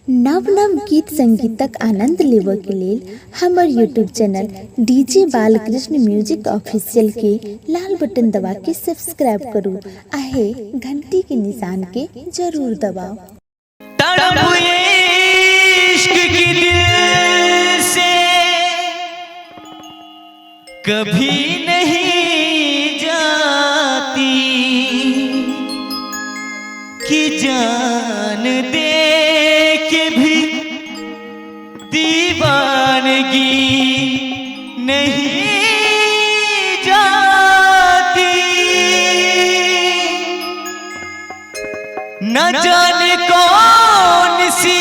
नव नव गीत संगीतक आनंद लेबऽ के लेल हमर YouTube channel DJ Balkrishna music official के लाल बटन दबा के सब्सक्राइब करू आहे घंटी के निशान के जरूर दबाओ। तड़प इश्क की दिल से कभी नहीं जाती कि जान दे के भी दीवानगी नहीं जाती। न जाने कौन सी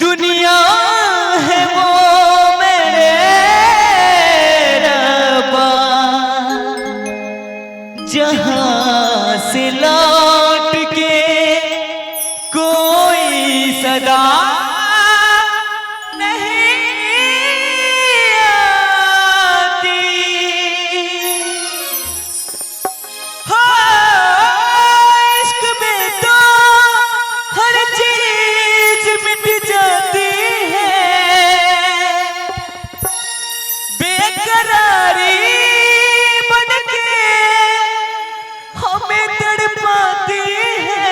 दुनिया है वो मेरे रब्बा, जहां से लौट के कोई सदा नहीं आती। इश्क में तो हर चीज मिट जाती है, बेकरारी बन के हमें तड़पाती है।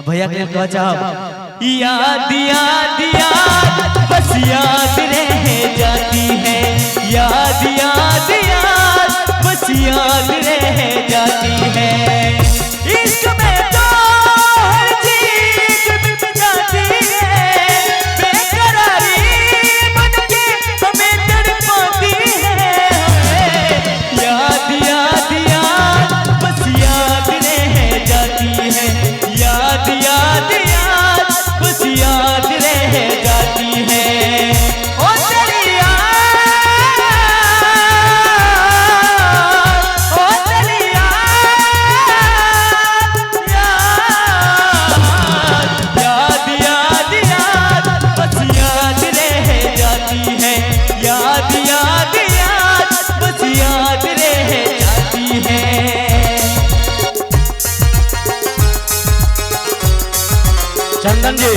भैया के गजब याद याद याद बस याद रह जाती है, याद याद याद बस याद रह जाती है। इश्क में तो हर चीज मिट जाती है, बेकरारी बन के हमें तड़पाती है। याद याद याद बस याद रह जाती है, याद याद याद बस याद रह जाती है। ओ तेरी याद, ओ तेरी याद, याद याद बस याद रह जाती है, याद याद याद बस याद रह जाती है। चंदन जी